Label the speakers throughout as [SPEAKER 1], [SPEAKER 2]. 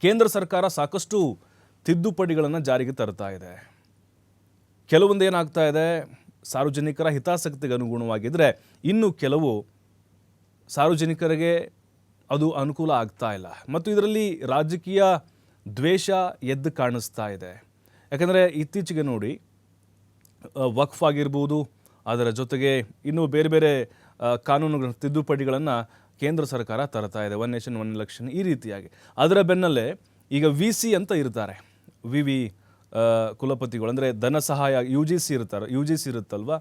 [SPEAKER 1] ಕೇಂದ್ರ ಸರ್ಕಾರ ಸಾಕಷ್ಟು ತಿದ್ದುಪಡಿಗಳನ್ನು ಜಾರಿಗೆ ತರ್ತಾ ಇದೆ. ಕೆಲವೊಂದು ಏನಾಗ್ತಾ ಇದೆ, ಸಾರ್ವಜನಿಕರ ಹಿತಾಸಕ್ತಿಗೆ ಅನುಗುಣವಾಗಿದ್ದರೆ ಇನ್ನು ಕೆಲವು ಸಾರ್ವಜನಿಕರಿಗೆ ಅದು ಅನುಕೂಲ ಆಗ್ತಾ ಇಲ್ಲ. ಮತ್ತು ಇದರಲ್ಲಿ ರಾಜಕೀಯ ದ್ವೇಷ ಎದ್ದು ಕಾಣಿಸ್ತಾ ಇದೆ. ಯಾಕಂದರೆ ಇತ್ತೀಚೆಗೆ ನೋಡಿ, ವಕ್ಫ್ ಆಗಿರ್ಬೋದು, ಅದರ ಜೊತೆಗೆ ಇನ್ನೂ ಬೇರೆ ಬೇರೆ ಕಾನೂನುಗಳ ತಿದ್ದುಪಡಿಗಳನ್ನು ಕೇಂದ್ರ ಸರ್ಕಾರ ತರ್ತಾ ಇದೆ. 1 ನೇಷನ್ 1 ಎಲೆಕ್ಷನ್ ಈ ರೀತಿಯಾಗಿ. ಅದರ ಬೆನ್ನಲ್ಲೇ ಈಗ VC ಅಂತ ಇರ್ತಾರೆ, ವಿ ಕುಲಪತಿಗಳು, ಅಂದರೆ ಧನ ಸಹಾಯ UGC ಇರುತ್ತಲ್ವ,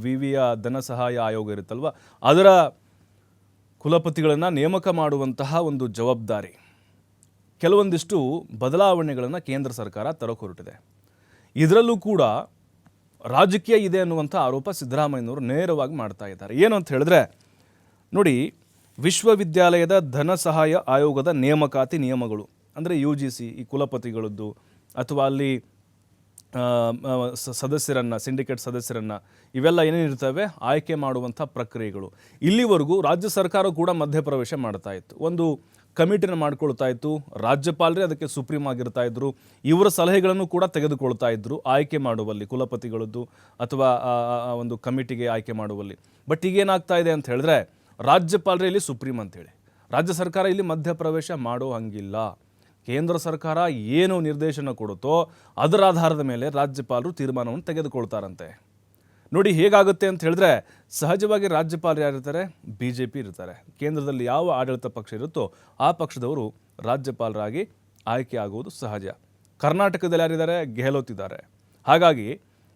[SPEAKER 1] ವಿವಿಯ ಧನ ಸಹಾಯ ಆಯೋಗ ಇರುತ್ತಲ್ವ, ಅದರ ಕುಲಪತಿಗಳನ್ನು ನೇಮಕ ಮಾಡುವಂತಹ ಒಂದು ಜವಾಬ್ದಾರಿ, ಕೆಲವೊಂದಿಷ್ಟು ಬದಲಾವಣೆಗಳನ್ನು ಕೇಂದ್ರ ಸರ್ಕಾರ ತರೋಕೆ ಹೊರಟಿದೆ. ಇದರಲ್ಲೂ ಕೂಡ ರಾಜಕೀಯ ಇದೆ ಅನ್ನುವಂಥ ಆರೋಪ ಸಿದ್ದರಾಮಯ್ಯನವರು ನೇರವಾಗಿ ಮಾಡ್ತಾ ಇದ್ದಾರೆ. ಏನು ಅಂತ ಹೇಳಿದ್ರೆ ನೋಡಿ, ವಿಶ್ವವಿದ್ಯಾಲಯದ ಧನ ಸಹಾಯ ಆಯೋಗದ ನೇಮಕಾತಿ ನಿಯಮಗಳು, ಅಂದರೆ UGC ಈ ಕುಲಪತಿಗಳದ್ದು ಅಥವಾ ಅಲ್ಲಿ ಸದಸ್ಯರನ್ನು, ಸಿಂಡಿಕೇಟ್ ಸದಸ್ಯರನ್ನು, ಇವೆಲ್ಲ ಏನೇನಿರ್ತವೆ ಆಯ್ಕೆ ಮಾಡುವಂಥ ಪ್ರಕ್ರಿಯೆಗಳು, ಇಲ್ಲಿವರೆಗೂ ರಾಜ್ಯ ಸರ್ಕಾರ ಕೂಡ ಮಧ್ಯಪ್ರವೇಶ ಮಾಡ್ತಾ ಇತ್ತು. ಒಂದು ಕಮಿಟಿನ ಮಾಡ್ಕೊಳ್ತಾ ಇತ್ತು, ರಾಜ್ಯಪಾಲರೇ ಅದಕ್ಕೆ ಸುಪ್ರೀಂ ಆಗಿರ್ತಾ ಇದ್ರು, ಇವರ ಸಲಹೆಗಳನ್ನು ಕೂಡ ತೆಗೆದುಕೊಳ್ತಾ ಇದ್ರು ಆಯ್ಕೆ ಮಾಡುವಲ್ಲಿ, ಕುಲಪತಿಗಳದ್ದು ಅಥವಾ ಒಂದು ಕಮಿಟಿಗೆ ಆಯ್ಕೆ ಮಾಡುವಲ್ಲಿ. ಬಟ್ ಈಗೇನಾಗ್ತಾ ಇದೆ ಅಂತ ಹೇಳಿದ್ರೆ, ರಾಜ್ಯಪಾಲರೇ ಇಲ್ಲಿ ಸುಪ್ರೀಂ ಅಂತೇಳಿ, ರಾಜ್ಯ ಸರ್ಕಾರ ಇಲ್ಲಿ ಮಧ್ಯಪ್ರವೇಶ ಮಾಡೋ ಹಂಗಿಲ್ಲ. ಕೇಂದ್ರ ಸರ್ಕಾರ ಏನು ನಿರ್ದೇಶನ ಕೊಡುತ್ತೋ ಅದರ ಆಧಾರದ ಮೇಲೆ ರಾಜ್ಯಪಾಲರು ತೀರ್ಮಾನವನ್ನು ತೆಗೆದುಕೊಳ್ತಾರಂತೆ. ನೋಡಿ ಹೇಗಾಗುತ್ತೆ ಅಂತ ಹೇಳಿದ್ರೆ, ಸಹಜವಾಗಿ ರಾಜ್ಯಪಾಲರು ಯಾರಿರ್ತಾರೆ, BJP ಇರ್ತಾರೆ. ಕೇಂದ್ರದಲ್ಲಿ ಯಾವ ಆಡಳಿತ ಪಕ್ಷ ಇರುತ್ತೋ ಆ ಪಕ್ಷದವರು ರಾಜ್ಯಪಾಲರಾಗಿ ಆಯ್ಕೆ ಆಗುವುದು ಸಹಜ. ಕರ್ನಾಟಕದಲ್ಲಿ ಯಾರಿದ್ದಾರೆ, ಗೆಹ್ಲೋಟ್ ಇದ್ದಾರೆ. ಹಾಗಾಗಿ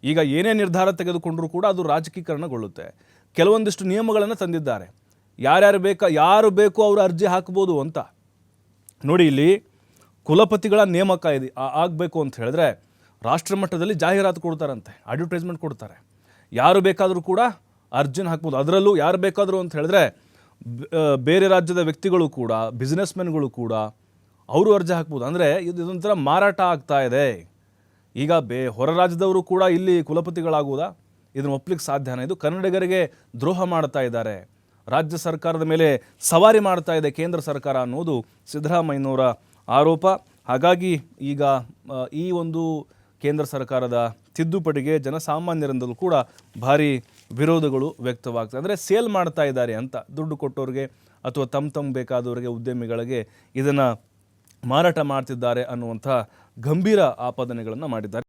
[SPEAKER 1] ಈಗ ಏನೇ ನಿರ್ಧಾರ ತೆಗೆದುಕೊಂಡರೂ ಕೂಡ ಅದು ರಾಜಕೀಕರಣಗೊಳ್ಳುತ್ತೆ. ಕೆಲವೊಂದಿಷ್ಟು ನಿಯಮಗಳನ್ನು ತಂದಿದ್ದಾರೆ, ಯಾರು ಬೇಕೋ ಅವರು ಅರ್ಜಿ ಹಾಕ್ಬೋದು ಅಂತ. ನೋಡಿ, ಇಲ್ಲಿ ಕುಲಪತಿಗಳ ನೇಮಕ ಇದೆ ಆಗಬೇಕು ಅಂತ ಹೇಳಿದ್ರೆ ರಾಷ್ಟ್ರ ಮಟ್ಟದಲ್ಲಿ ಜಾಹೀರಾತು ಕೊಡ್ತಾರಂತೆ, ಅಡ್ವರ್ಟೈಸ್ಮೆಂಟ್ ಕೊಡ್ತಾರೆ. ಯಾರು ಬೇಕಾದರೂ ಕೂಡ ಅರ್ಜಿನ ಹಾಕ್ಬೋದು. ಅದರಲ್ಲೂ ಯಾರು ಬೇಕಾದರೂ ಅಂತ ಹೇಳಿದ್ರೆ ಬೇರೆ ರಾಜ್ಯದ ವ್ಯಕ್ತಿಗಳು ಕೂಡ, ಬಿಸ್ನೆಸ್ಮೆನ್ಗಳು ಕೂಡ ಅವರು ಅರ್ಜಿ ಹಾಕ್ಬೋದು. ಅಂದರೆ ಇದೊಂಥರ ಮಾರಾಟ ಆಗ್ತಾ ಇದೆ. ಈಗ ಹೊರ ರಾಜ್ಯದವರು ಕೂಡ ಇಲ್ಲಿ ಕುಲಪತಿಗಳಾಗುವುದಾ? ಇದನ್ನು ಒಪ್ಪಲಿಕ್ಕೆ ಸಾಧ್ಯನೇ? ಇದು ಕನ್ನಡಿಗರಿಗೆ ದ್ರೋಹ ಮಾಡ್ತಾ ಇದ್ದಾರೆ, ರಾಜ್ಯ ಸರ್ಕಾರದ ಮೇಲೆ ಸವಾರಿ ಮಾಡ್ತಾ ಇದೆ ಕೇಂದ್ರ ಸರ್ಕಾರ ಅನ್ನೋದು ಸಿದ್ದರಾಮಯ್ಯನವರ ಆರೋಪ. ಹಾಗಾಗಿ ಈಗ ಈ ಒಂದು ಕೇಂದ್ರ ಸರ್ಕಾರದ ತಿದ್ದುಪಡಿಗೆ ಜನಸಾಮಾನ್ಯರಿಂದಲೂ ಕೂಡ ಭಾರಿ ವಿರೋಧಗಳು ವ್ಯಕ್ತವಾಗ್ತದೆ. ಅಂದರೆ ಸೇಲ್ ಮಾಡ್ತಾ ಇದ್ದಾರೆ ಅಂತ, ದುಡ್ಡು ಕೊಟ್ಟವ್ರಿಗೆ ಅಥವಾ ತಮ್ಮ ಬೇಕಾದವರಿಗೆ, ಉದ್ಯಮಿಗಳಿಗೆ ಇದನ್ನು ಮಾರಾಟ ಮಾಡ್ತಿದ್ದಾರೆ ಅನ್ನುವಂಥ ಗಂಭೀರ ಆಪಾದನೆಗಳನ್ನು ಮಾಡಿದ್ದಾರೆ.